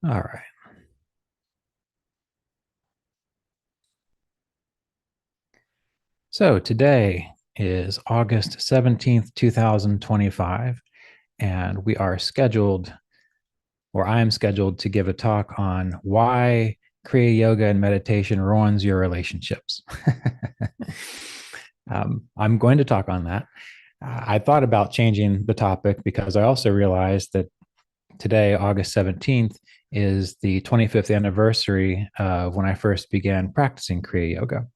All right. So today is August 17th, 2025, and we are scheduled, or I am scheduled to give a talk on why Kriya Yoga and meditation ruins your relationships. I'm going to talk on that. I thought about changing the topic because I also realized that today, August 17th, is the 25th anniversary of when I first began practicing Kriya Yoga.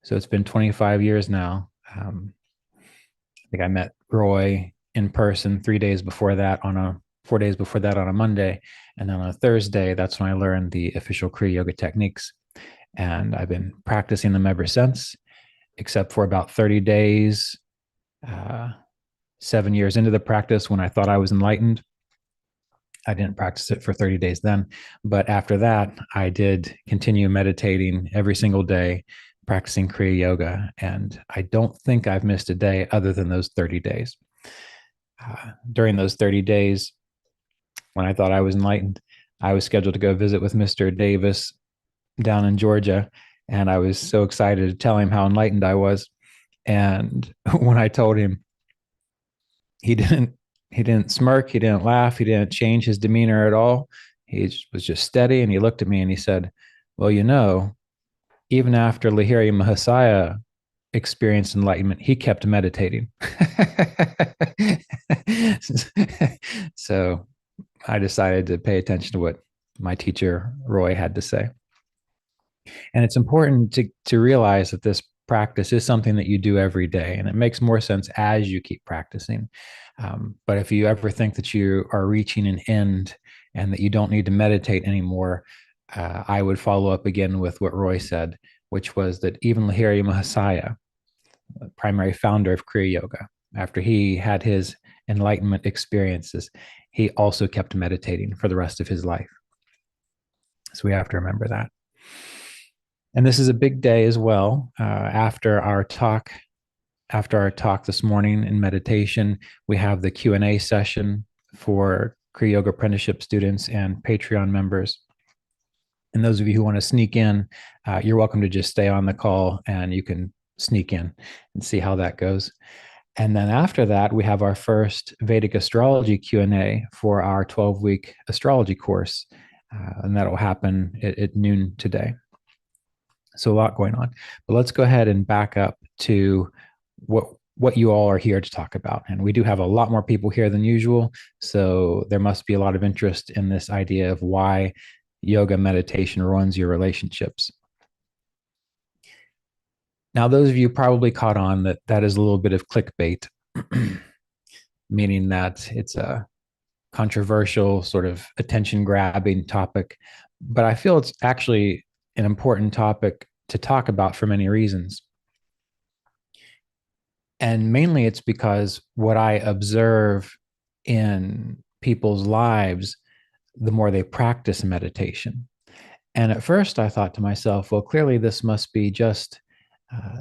So it's been 25 years now. I think I met Roy in person 3 days before that on a 4 days before that on a Monday. And then on a Thursday, that's when I learned the official Kriya Yoga techniques. And I've been practicing them ever since, except for about 30 days, uh, 7 years into the practice when I thought I was enlightened. I didn't practice it for 30 days then. But after that, I did continue meditating every single day, practicing Kriya Yoga. And I don't think I've missed a day other than those 30 days. During those 30 days, when I thought I was enlightened, I was scheduled to go visit with Mr. Davis down in Georgia. And I was so excited to tell him how enlightened I was. And when I told him, he didn't he didn't smirk, he didn't laugh, he didn't change his demeanor at all. He was just steady, and he looked at me and he said, well, even after Lahiri Mahasaya experienced enlightenment, he kept meditating. So I decided to pay attention to what my teacher Roy had to say. And it's important to realize that this practice is something that you do every day, and it makes more sense as you keep practicing. But if you ever think that you are reaching an end and that you don't need to meditate anymore, I would follow up again with what Roy said, which was that even Lahiri Mahasaya, the primary founder of Kriya Yoga, after he had his enlightenment experiences, he also kept meditating for the rest of his life. So we have to remember that. And this is a big day as well. After our talk this morning in meditation, we have the Q&A session for Kriya Yoga Apprenticeship students and Patreon members. And those of you who want to sneak in, you're welcome to just stay on the call and you can sneak in and see how that goes. And then after that, we have our first Vedic astrology Q&A for our 12-week astrology course. And that'll happen at noon today. So a lot going on. But let's go ahead and back up to what you all are here to talk about. And we do have a lot more people here than usual. So there must be a lot of interest in this idea of why yoga meditation ruins your relationships. Now, those of you probably caught on that that is a little bit of clickbait, meaning that it's a controversial, sort of attention grabbing topic. But I feel it's actually an important topic to talk about for many reasons. And mainly it's because what I observe in people's lives, the more they practice meditation. And at first I thought to myself, well, clearly this must be just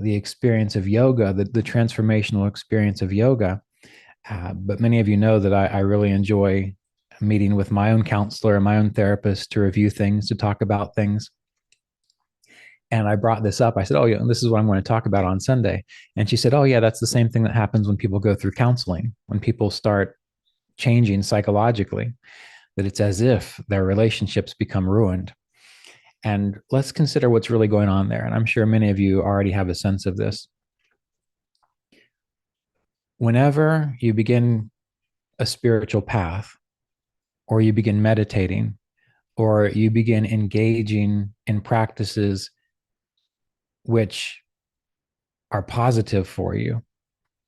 the experience of yoga, the transformational experience of yoga. But many of you know that I really enjoy meeting with my own counselor and my own therapist to review things, to talk about things. And I brought this up. I said, oh, yeah, this is what I'm going to talk about on Sunday. And she said, oh, yeah, that's the same thing that happens when people go through counseling, when people start changing psychologically, that it's as if their relationships become ruined. And let's consider what's really going on there. And I'm sure many of you already have a sense of this. Whenever you begin a spiritual path, or you begin meditating, or you begin engaging in practices which are positive for you,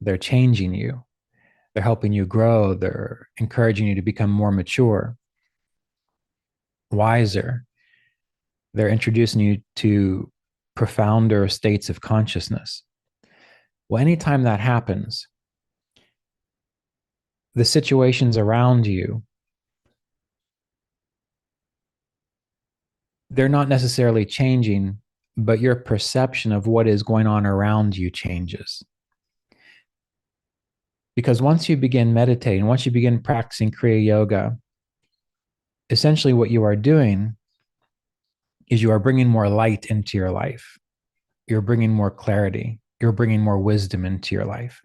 they're changing you, they're helping you grow, they're encouraging you to become more mature, wiser, they're introducing you to profounder states of consciousness. Well, anytime that happens, the situations around you, they're not necessarily changing, but your perception of what is going on around you changes. Because once you begin meditating, once you begin practicing Kriya Yoga, essentially what you are doing is you are bringing more light into your life. You're bringing more clarity. You're bringing more wisdom into your life.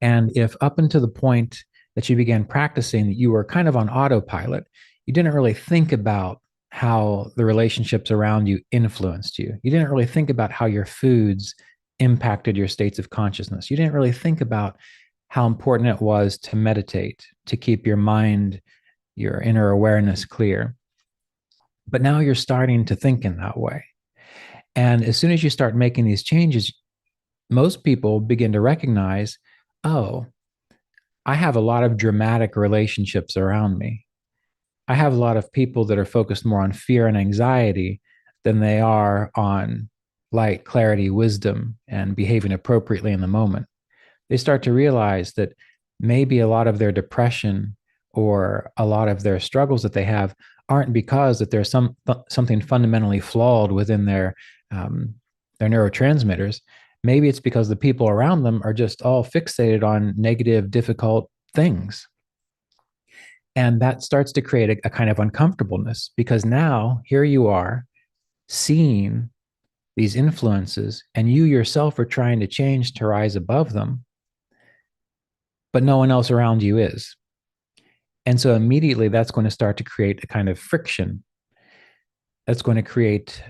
And if up until the point that you began practicing, you were kind of on autopilot, you didn't really think about how the relationships around you influenced you. You didn't really think about how your foods impacted your states of consciousness. You didn't really think about how important it was to meditate, to keep your mind, your inner awareness clear. But now you're starting to think in that way. And as soon as you start making these changes, most people begin to recognize, oh, I have a lot of dramatic relationships around me. I have a lot of people that are focused more on fear and anxiety than they are on light, clarity, wisdom, and behaving appropriately in the moment. They start to realize that maybe a lot of their depression or a lot of their struggles that they have aren't because that there's something fundamentally flawed within their neurotransmitters. Maybe it's because the people around them are just all fixated on negative, difficult things. And that starts to create a kind of uncomfortableness because now here you are seeing these influences and you yourself are trying to change to rise above them, but no one else around you is. And so immediately that's going to start to create a kind of friction. That's going to create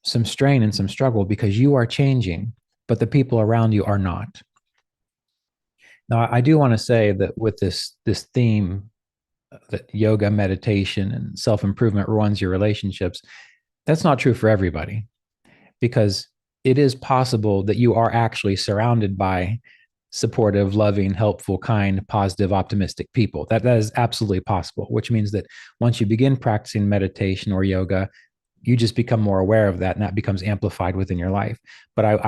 some strain and some struggle because you are changing, but the people around you are not. Now, I do want to say that with this theme that yoga, meditation, and self improvement ruins your relationships, that's not true for everybody because it is possible that you are actually surrounded by supportive, loving, helpful, kind, positive, optimistic people. That is absolutely possible, which means that once you begin practicing meditation or yoga, you just become more aware of that and that becomes amplified within your life. But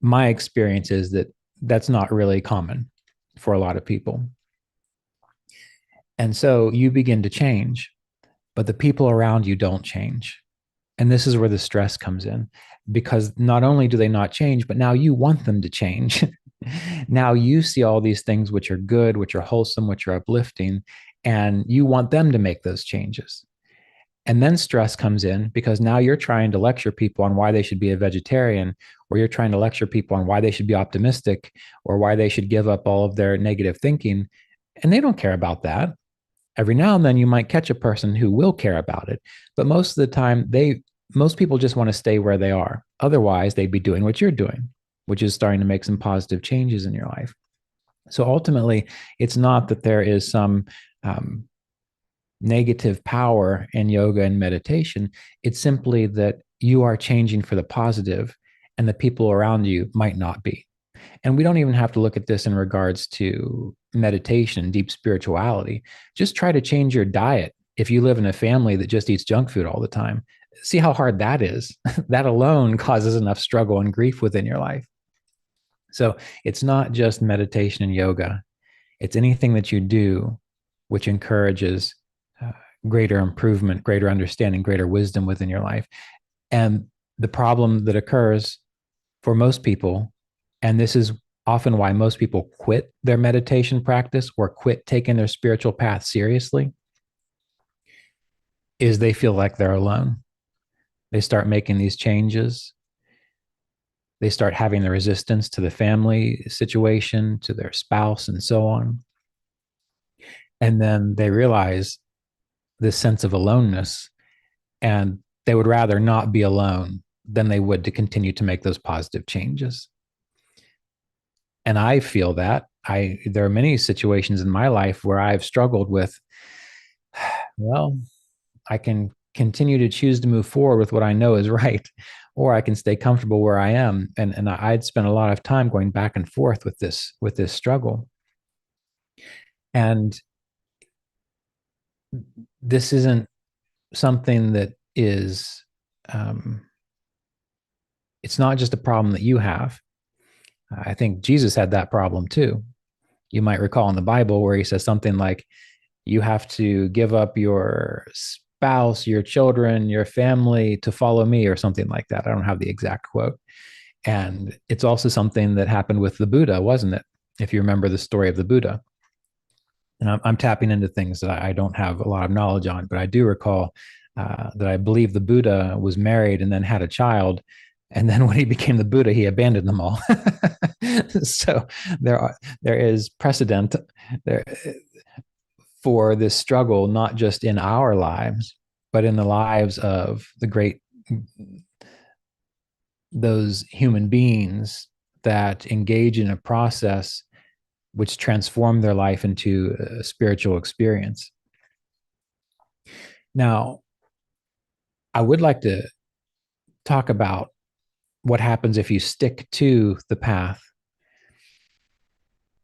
my experience is that that's not really common for a lot of people. And so you begin to change, but the people around you don't change. And this is where the stress comes in because not only do they not change, but now you want them to change. Now you see all these things which are good, which are wholesome, which are uplifting, and you want them to make those changes. And then stress comes in because now you're trying to lecture people on why they should be a vegetarian, or you're trying to lecture people on why they should be optimistic, or why they should give up all of their negative thinking. And they don't care about that. Every now and then you might catch a person who will care about it, but most of the time most people just want to stay where they are. Otherwise, they'd be doing what you're doing, which is starting to make some positive changes in your life. So ultimately, it's not that there is some negative power in yoga and meditation. It's simply that you are changing for the positive, and the people around you might not be. And we don't even have to look at this in regards to meditation, deep spirituality. Just try to change your diet. If you live in a family that just eats junk food all the time, see how hard that is. That alone causes enough struggle and grief within your life. So it's not just meditation and yoga, it's anything that you do which encourages greater improvement, greater understanding, greater wisdom within your life. And the problem that occurs for most people, and this is often why most people quit their meditation practice or quit taking their spiritual path seriously, is they feel like they're alone. They start making these changes. They start having the resistance to the family situation, to their spouse, and so on. And then they realize this sense of aloneness, and they would rather not be alone than they would to continue to make those positive changes. And I feel that there are many situations in my life where I've struggled with, well, I can continue to choose to move forward with what I know is right, or I can stay comfortable where I am. And I'd spent a lot of time going back and forth with this struggle. And this isn't something that is, it's not just a problem that you have. I think Jesus had that problem too. You might recall in the Bible where he says something like, you have to give up your spouse, your children, your family to follow me, or something like that. I don't have the exact quote. And it's also something that happened with the Buddha, wasn't it? If you remember the story of the Buddha. And I'm tapping into things that I don't have a lot of knowledge on, but I do recall that I believe the Buddha was married and then had a child. And then when he became the Buddha, he abandoned them all. So there is precedent there for this struggle, not just in our lives, but in the lives of the great, those human beings that engage in a process which transform their life into a spiritual experience. Now, I would like to talk about what happens if you stick to the path.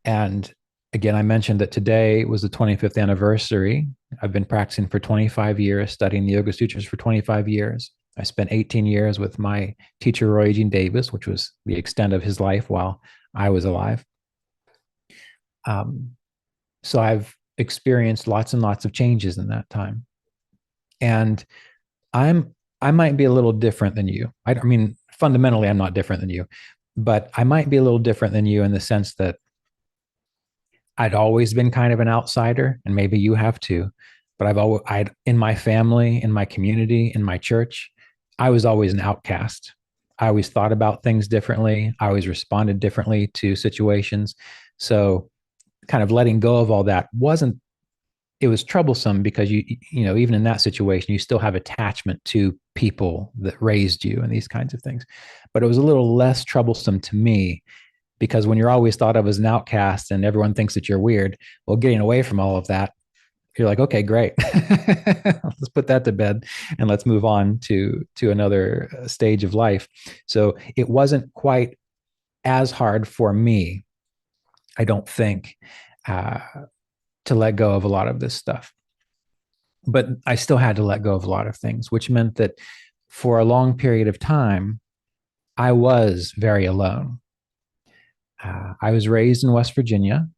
And again, I mentioned that today was the 25th anniversary. I've been practicing for 25 years, studying the Yoga Sutras for 25 years. I spent 18 years with my teacher, Roy Eugene Davis, which was the extent of his life while I was alive. So I've experienced lots and lots of changes in that time. And I might be a little different than you. I mean, fundamentally, I'm not different than you, but I might be a little different than you in the sense that I'd always been kind of an outsider, and maybe you have too. But I'd in my family, in my community, in my church, I was always an outcast. I always thought about things differently. I always responded differently to situations. So, kind of letting go of all that wasn't, it was troublesome because you know, even in that situation, you still have attachment to people that raised you and these kinds of things. But it was a little less troublesome to me because when you're always thought of as an outcast and everyone thinks that you're weird, well, getting away from all of that, you're like, okay, great. Let's put that to bed and let's move on to another stage of life. So it wasn't quite as hard for me, I don't think, uh, to let go of a lot of this stuff. But I still had to let go of a lot of things, which meant that for a long period of time, I was very alone. I was raised in West Virginia,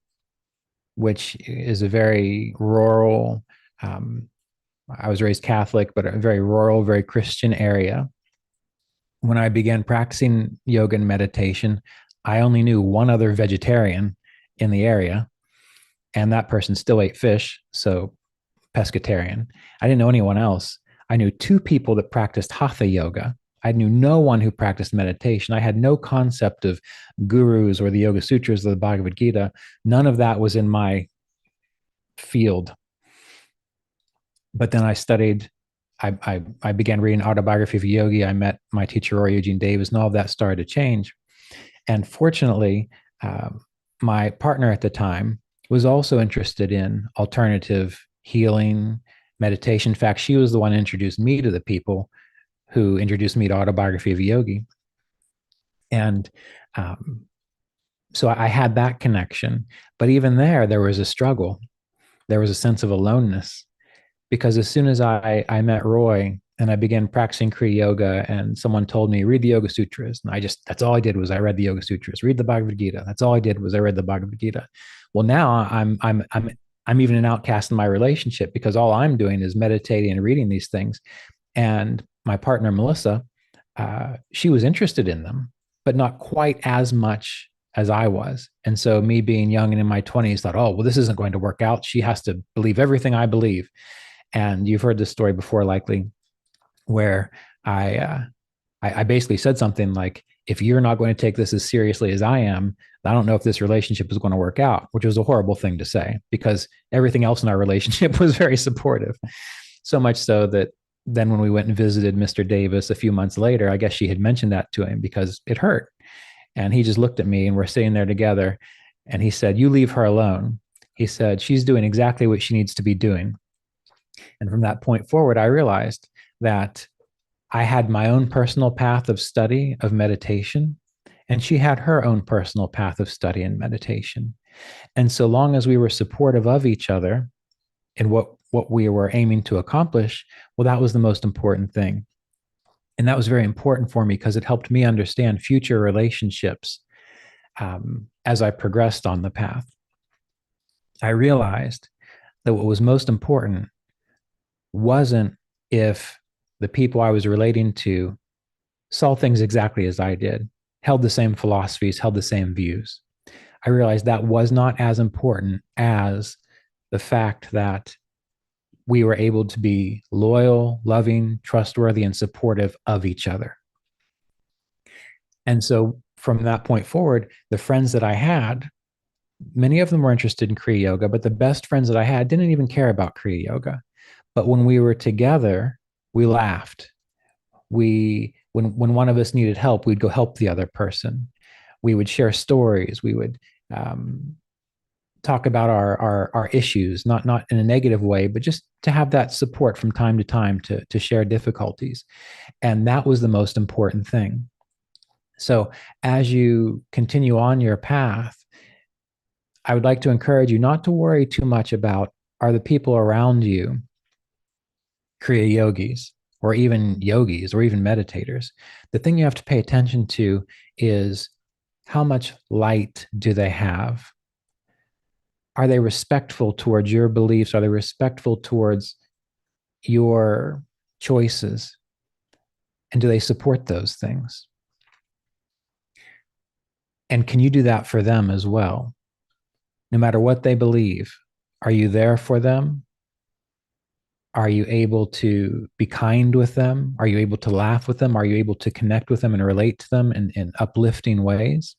which is a very rural, um, I was raised Catholic, but a very rural, very Christian area. When I began practicing yoga and meditation, I only knew one other vegetarian in the area, and that person still ate fish. So pescatarian. I didn't know anyone else. I knew two people that practiced hatha yoga. I knew no one who practiced meditation. I had no concept of gurus or the Yoga Sutras or the Bhagavad Gita. None of that was in my field. But then I studied, I began reading Autobiography of a Yogi. I met my teacher, Roy Eugene Davis, and all of that started to change. And fortunately, my partner at the time was also interested in alternative healing, meditation. In fact, she was the one who introduced me to the people who introduced me to Autobiography of a Yogi. And so I had that connection. But even there was a struggle. There was a sense of aloneness because as soon as I met Roy and I began practicing Kriya Yoga and someone told me, read the Yoga Sutras. And that's all I did was I read the Yoga Sutras, read the Bhagavad Gita. That's all I did was I read the Bhagavad Gita. Well, now I'm even an outcast in my relationship because all I'm doing is meditating and reading these things. And my partner, Melissa, she was interested in them, but not quite as much as I was. And so me being young and in my 20s thought, oh, well, this isn't going to work out. She has to believe everything I believe. And you've heard this story before, likely, where I basically said something like, if you're not going to take this as seriously as I am, I don't know if this relationship is going to work out, which was a horrible thing to say because everything else in our relationship was very supportive. So much so that then when we went and visited Mr. Davis a few months later, I guess she had mentioned that to him because it hurt. And he just looked at me and we're sitting there together. And he said, you leave her alone. He said, she's doing exactly what she needs to be doing. And from that point forward, I realized that I had my own personal path of study of meditation, and she had her own personal path of study and meditation. And so long as we were supportive of each other in what we were aiming to accomplish, well, that was the most important thing. And that was very important for me because it helped me understand future relationships as I progressed on the path. I realized that what was most important wasn't if the people I was relating to saw things exactly as I did, held the same philosophies, held the same views. I realized that was not as important as the fact that we were able to be loyal, loving, trustworthy, and supportive of each other. And so from that point forward, the friends that I had, many of them were interested in Kriya Yoga, but the best friends that I had didn't even care about Kriya Yoga. But when we were together, we laughed. When one of us needed help, we'd go help the other person. We would share stories. We would talk about our issues, not in a negative way, but just to have that support from time to time to share difficulties. And that was the most important thing. So as you continue on your path, I would like to encourage you not to worry too much about, are the people around you Kriya yogis or even yogis or even meditators? The thing you have to pay attention to is, how much light do they have? Are they respectful towards your beliefs? Are they respectful towards your choices? And do they support those things? And can you do that for them as well? No matter what they believe, are you there for them? Are you able to be kind with them? Are you able to laugh with them? Are you able to connect with them and relate to them in uplifting ways?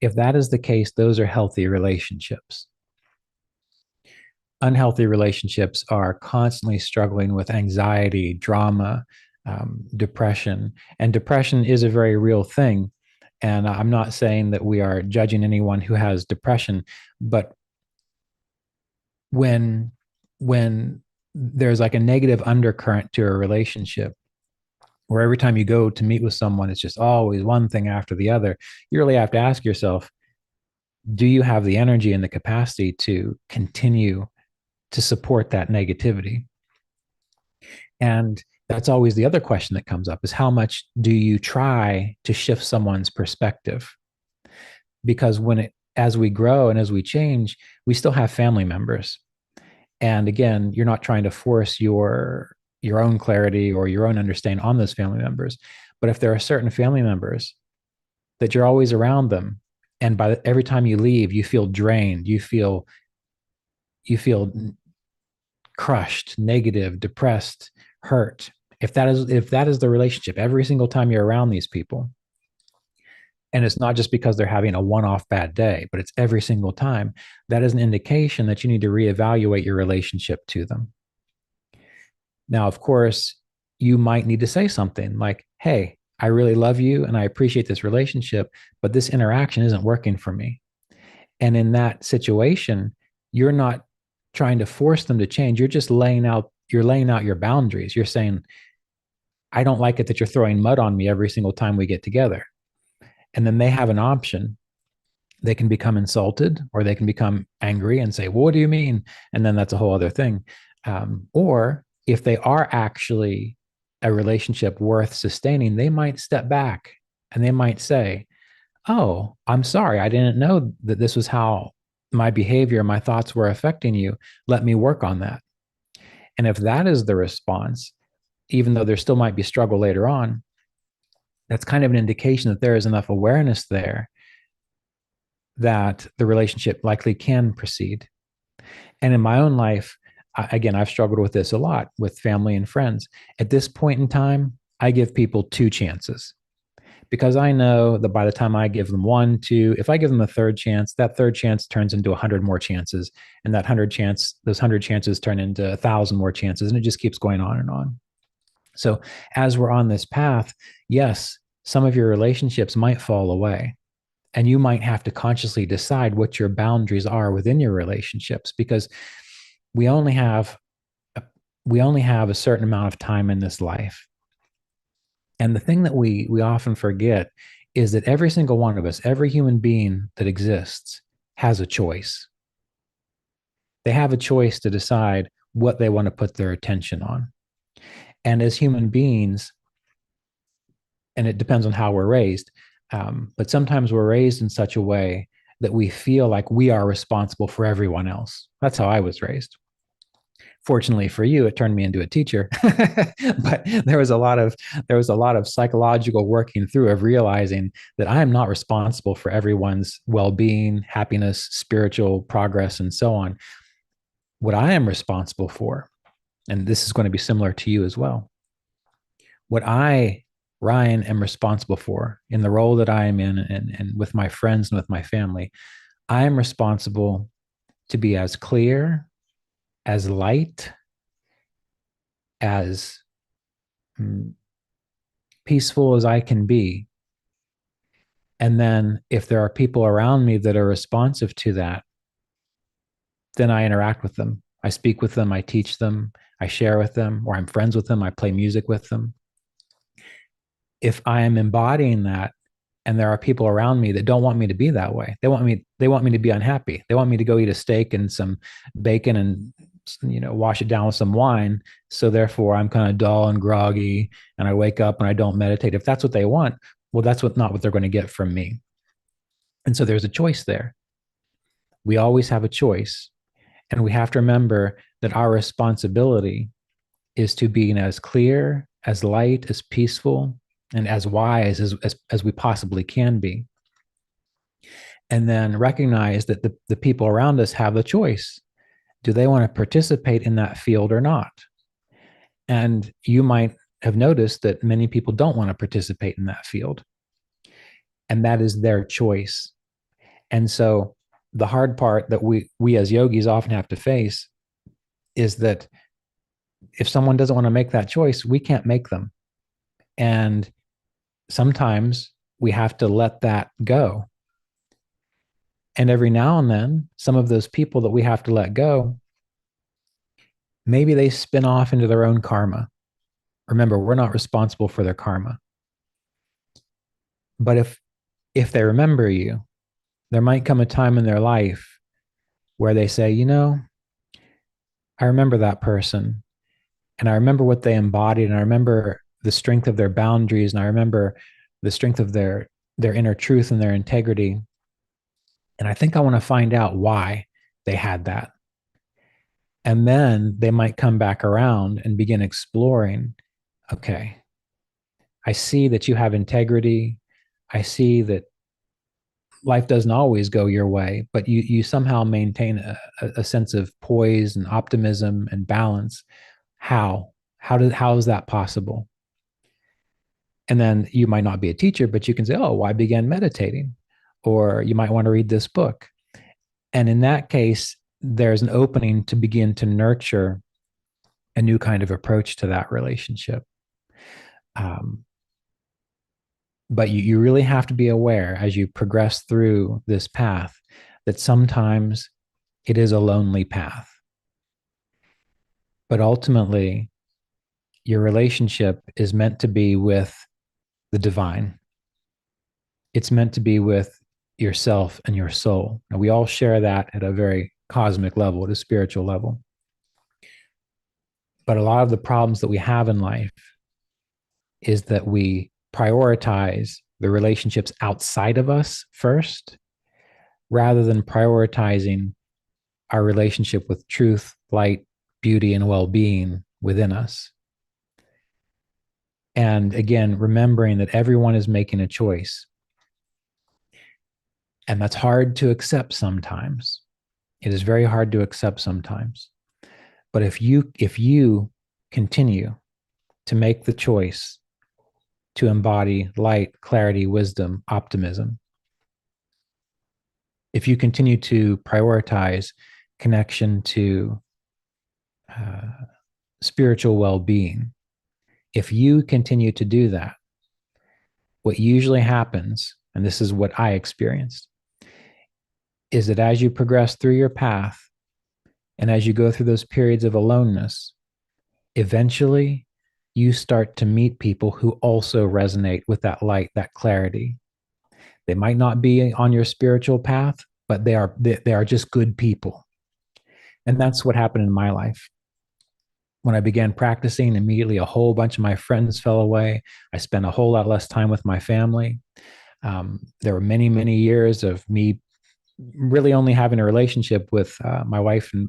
If that is the case, those are healthy relationships. Unhealthy relationships are constantly struggling with anxiety, drama, depression. And depression is a very real thing. And I'm not saying that we are judging anyone who has depression, but when there's like a negative undercurrent to a relationship, where every time you go to meet with someone, it's just always one thing after the other, you really have to ask yourself, do you have the energy and the capacity to continue to support that negativity? And that's always the other question that comes up, is how much do you try to shift someone's perspective? Because as we grow and as we change, we still have family members. And again, you're not trying to force your own clarity or your own understanding on those family members. But if there are certain family members that you're always around them, and every time you leave, you feel drained, you feel crushed, negative, depressed, hurt. If that is the relationship every single time you're around these people, and it's not just because they're having a one-off bad day, but it's every single time, that is an indication that you need to reevaluate your relationship to them. Now, of course, you might need to say something like, hey, I really love you and I appreciate this relationship, but this interaction isn't working for me. And in that situation, you're not trying to force them to change. You're laying out your boundaries. You're saying, I don't like it that you're throwing mud on me every single time we get together. And then they have an option. They can become insulted or they can become angry and say, well, what do you mean? And then that's a whole other thing. Or if they are actually a relationship worth sustaining, they might step back and they might say, oh, I'm sorry. I didn't know that this was how my behavior, my thoughts were affecting you. Let me work on that. And if that is the response, even though there still might be struggle later on, that's kind of an indication that there is enough awareness there that the relationship likely can proceed. And in my own life, again, I've struggled with this a lot with family and friends. At this point in time, I give people 2 chances, because I know that by the time I give them 1, 2, if I give them a third chance, that third chance turns into 100 more chances. And those 100 chances turn into 1,000 more chances. And it just keeps going on and on. So as we're on this path, yes, some of your relationships might fall away. And you might have to consciously decide what your boundaries are within your relationships, because we only have a certain amount of time in this life. And the thing that we often forget is that every single one of us, every human being that exists, has a choice. They have a choice to decide what they want to put their attention on. And as human beings, and it depends on how we're raised, but sometimes we're raised in such a way that we feel like we are responsible for everyone else. That's how I was raised. Fortunately for you, it turned me into a teacher. But there was a lot of psychological working through of realizing that I am not responsible for everyone's well-being, happiness, spiritual progress, and so on. What I am responsible for, and this is going to be similar to you as well, what I, Ryan, am responsible for in the role that I am in and with my friends and with my family, I am responsible to be as clear, as light, as peaceful as I can be. And then if there are people around me that are responsive to that, then I interact with them. I speak with them, I teach them, I share with them, or I'm friends with them, I play music with them. If I am embodying that and there are people around me that don't want me to be that way, they want me to be unhappy. They want me to go eat a steak and some bacon and wash it down with some wine. So therefore I'm kind of dull and groggy and I wake up and I don't meditate. If that's what they want, well, that's not what they're going to get from me. And so there's a choice there. We always have a choice. And we have to remember that our responsibility is to be as clear, as light, as peaceful, and as wise as we possibly can be. And then recognize that the people around us have the choice. Do they want to participate in that field or not? And you might have noticed that many people don't want to participate in that field. And that is their choice. And so the hard part that we as yogis often have to face is that if someone doesn't want to make that choice, we can't make them. And sometimes we have to let that go. And every now and then, some of those people that we have to let go, maybe they spin off into their own karma. Remember, we're not responsible for their karma. But if they remember you, there might come a time in their life where they say, I remember that person and I remember what they embodied and I remember the strength of their boundaries and I remember the strength of their inner truth and their integrity. And I think I want to find out why they had that. And then they might come back around and begin exploring. Okay, I see that you have integrity. I see that life doesn't always go your way, but you somehow maintain a sense of poise and optimism and balance. How? How is that possible? And then you might not be a teacher, but you can say, oh, well, I began meditating. Or you might want to read this book. And in that case, there's an opening to begin to nurture a new kind of approach to that relationship. But you really have to be aware as you progress through this path that sometimes it is a lonely path. But ultimately, your relationship is meant to be with the divine. It's meant to be with yourself and your soul. Now, we all share that at a very cosmic level, at a spiritual level. But a lot of the problems that we have in life is that we prioritize the relationships outside of us first, rather than prioritizing our relationship with truth, light, beauty, and well-being within us. And again, remembering that everyone is making a choice. And that's hard to accept sometimes. It is very hard to accept sometimes. But if you continue to make the choice to embody light, clarity, wisdom, optimism, if you continue to prioritize connection to spiritual well-being, if you continue to do that, what usually happens, and this is what I experienced, is that as you progress through your path and as you go through those periods of aloneness, eventually you start to meet people who also resonate with that light, that clarity. They might not be on your spiritual path, but they are just good people. And that's what happened in my life. When I began practicing, immediately a whole bunch of my friends fell away. I spent a whole lot less time with my family. There were many, many years of me really only having a relationship with my wife and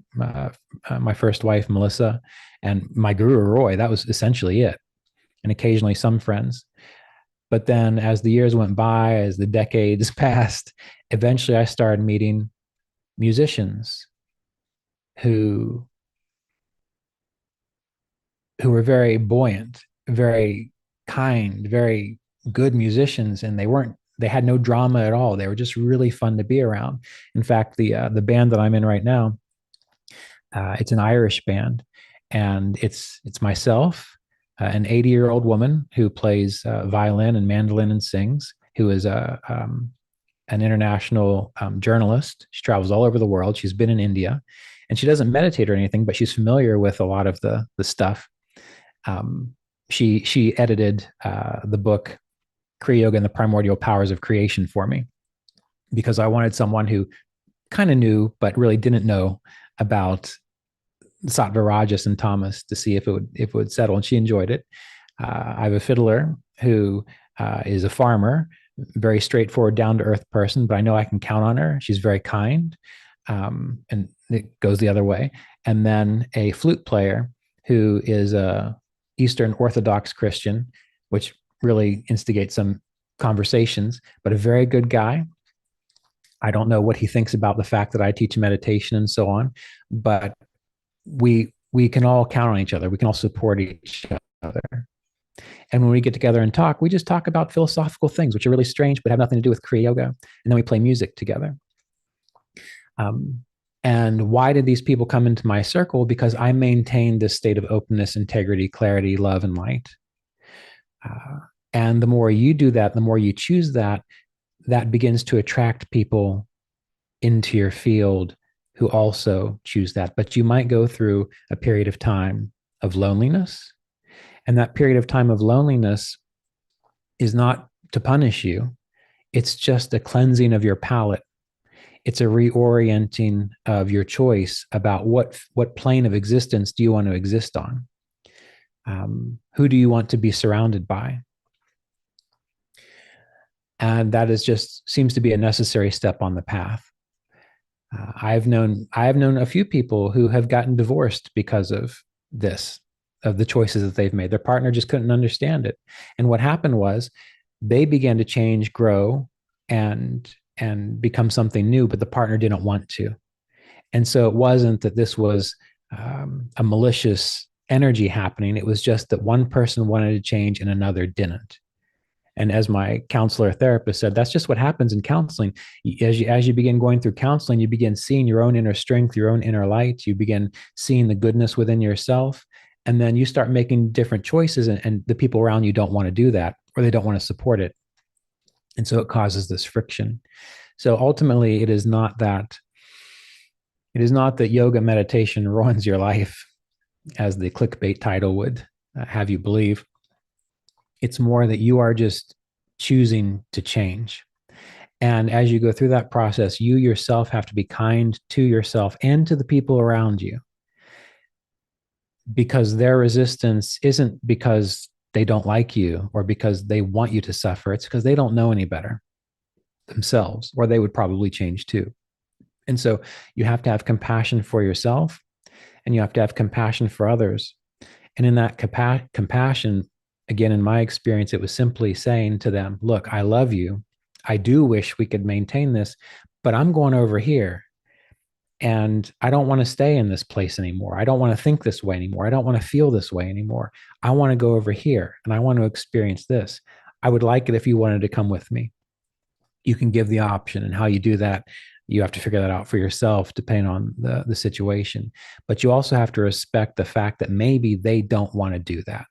my first wife, Melissa, and my guru, Roy. That was essentially it. And occasionally some friends. But then as the years went by, as the decades passed, eventually I started meeting musicians who were very buoyant, very kind, very good musicians, and they had no drama at all. They were just really fun to be around. In fact, the band that I'm in right now, it's an Irish band, and it's myself, an 80-year-old woman who plays violin and mandolin and sings, who is an international journalist. She travels all over the world. She's been in India, and she doesn't meditate or anything, but she's familiar with a lot of the stuff. She edited the book Kriya Yoga and the Primordial Powers of Creation for me, because I wanted someone who kind of knew but really didn't know about Sattva, Rajas, and Tamas to see if it would settle, and she enjoyed it. I have a fiddler who is a farmer, very straightforward, down to earth person, but I know I can count on her. She's very kind, and it goes the other way. And then a flute player who is a Eastern Orthodox Christian, which really instigates some conversations, but a very good guy. I don't know what he thinks about the fact that I teach meditation and so on, but we can all count on each other. We can all support each other. And when we get together and talk, we just talk about philosophical things, which are really strange, but have nothing to do with Kriya Yoga. And then we play music together. And why did these people come into my circle? Because I maintain this state of openness, integrity, clarity, love, and light. And the more you do that, the more you choose that, that begins to attract people into your field who also choose that. But you might go through a period of time of loneliness. And that period of time of loneliness is not to punish you. It's just a cleansing of your palate. It's a reorienting of your choice about what plane of existence do you want to exist on? Who do you want to be surrounded by? And that is just seems to be a necessary step on the path. I've known a few people who have gotten divorced because of this, of the choices that they've made. Their partner just couldn't understand it. And what happened was they began to change, grow, and become something new, but the partner didn't want to. And so it wasn't that this was a malicious energy happening. It was just that one person wanted to change and another didn't. And as my counselor therapist said, that's just what happens in counseling. As you begin going through counseling, you begin seeing your own inner strength, your own inner light. You begin seeing the goodness within yourself. And then you start making different choices, and the people around you don't want to do that, or they don't want to support it. And so it causes this friction. So ultimately, it is not that yoga meditation ruins your life, as the clickbait title would have you believe. It's more that you are just choosing to change. And as you go through that process, you yourself have to be kind to yourself and to the people around you, because their resistance isn't because they don't like you or because they want you to suffer. It's because they don't know any better themselves, or they would probably change too. And so you have to have compassion for yourself, and you have to have compassion for others. And in that compassion, again, in my experience, it was simply saying to them, look, I love you. I do wish we could maintain this, but I'm going over here. And I don't want to stay in this place anymore. I don't want to think this way anymore. I don't want to feel this way anymore. I want to go over here and I want to experience this. I would like it if you wanted to come with me. You can give the option, and how you do that, you have to figure that out for yourself, depending on the situation. But you also have to respect the fact that maybe they don't want to do that.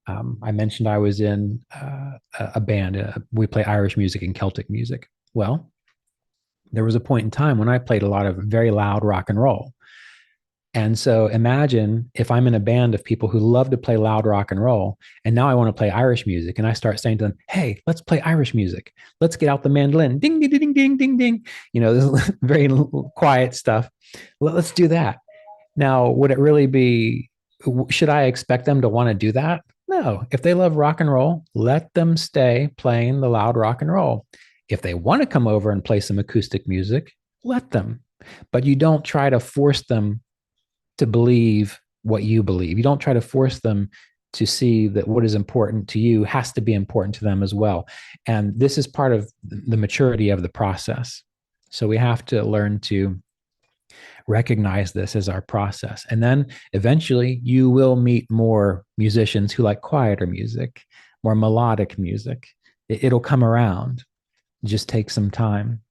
I mentioned I was in a band. We play Irish music and Celtic music. Well, there was a point in time when I played a lot of very loud rock and roll. And so imagine if I'm in a band of people who love to play loud rock and roll, and now I want to play Irish music, and I start saying to them, hey, let's play Irish music. Let's get out the mandolin. Ding, ding, ding, ding, ding, ding. This is very quiet stuff. Let's do that. Now, would it really be, should I expect them to want to do that? No. If they love rock and roll, let them stay playing the loud rock and roll. If they want to come over and play some acoustic music, let them. But you don't try to force them to believe what you believe. You don't try to force them to see that what is important to you has to be important to them as well. And this is part of the maturity of the process. So we have to learn to Recognize this as our process. And then eventually you will meet more musicians who like quieter music, more melodic music. It'll come around. Just take some time.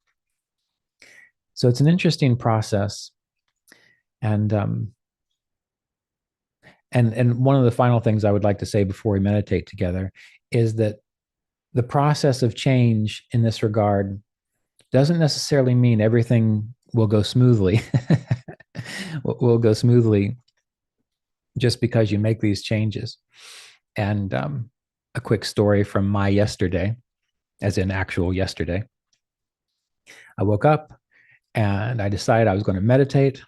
So it's an interesting process. And and one of the final things I would like to say before we meditate together is that the process of change in this regard doesn't necessarily mean everything will go smoothly. Will go smoothly just because you make these changes. And a quick story from my yesterday, as in actual yesterday. I woke up and I decided I was going to meditate.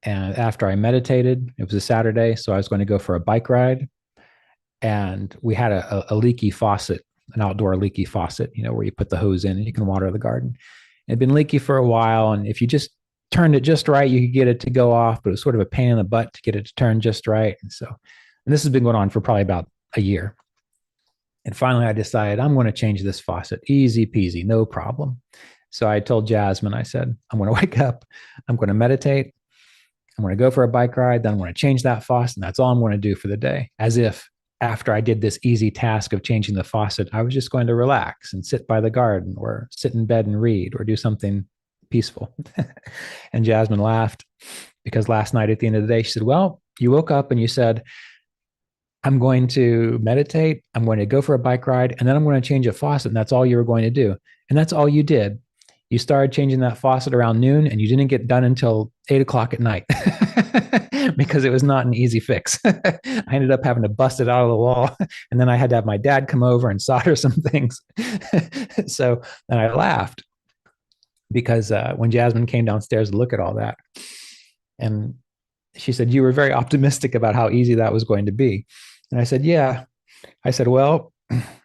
And after I meditated, it was a Saturday, so I was going to go for a bike ride. And we had a leaky faucet, an outdoor leaky faucet, where you put the hose in and you can water the garden. It had been leaky for a while. And if you just turned it just right, you could get it to go off, but it was sort of a pain in the butt to get it to turn just right. And this has been going on for probably about a year. And finally, I decided I'm going to change this faucet. Easy peasy, no problem. So I told Jasmine, I said, I'm going to wake up, I'm going to meditate, I'm going to go for a bike ride, then I'm going to change that faucet, and that's all I'm going to do for the day. As if after I did this easy task of changing the faucet, I was just going to relax and sit by the garden or sit in bed and read or do something peaceful. And Jasmine laughed because last night at the end of the day, she said, well, you woke up and you said, I'm going to meditate, I'm going to go for a bike ride, and then I'm going to change a faucet. And that's all you were going to do. And that's all you did. You started changing that faucet around noon and you didn't get done until 8 o'clock at night because it was not an easy fix. I ended up having to bust it out of the wall. And then I had to have my dad come over and solder some things. So, and I laughed because when Jasmine came downstairs to look at all that, and she said, you were very optimistic about how easy that was going to be. And I said, yeah. I said, well,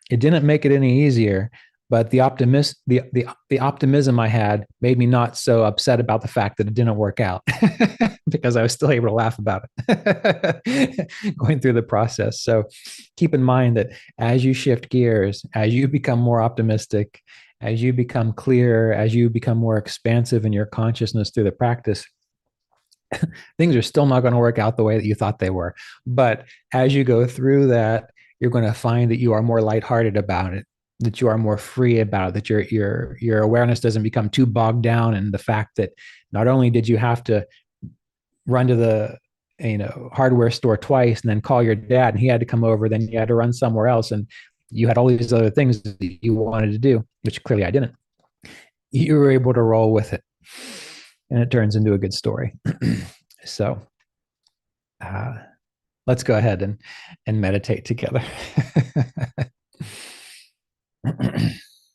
it didn't make it any easier, but the optimism I had made me not so upset about the fact that it didn't work out because I was still able to laugh about it going through the process. So keep in mind that as you shift gears, as you become more optimistic, as you become clearer, as you become more expansive in your consciousness through the practice, things are still not going to work out the way that you thought they were. But as you go through that, you're going to find that you are more lighthearted about it, that you are more free about it, that your awareness doesn't become too bogged down in the fact that not only did you have to run to the hardware store twice and then call your dad and he had to come over, then you had to run somewhere else and you had all these other things that you wanted to do, which clearly I didn't. You were able to roll with it, and it turns into a good story. So let's go ahead and meditate together.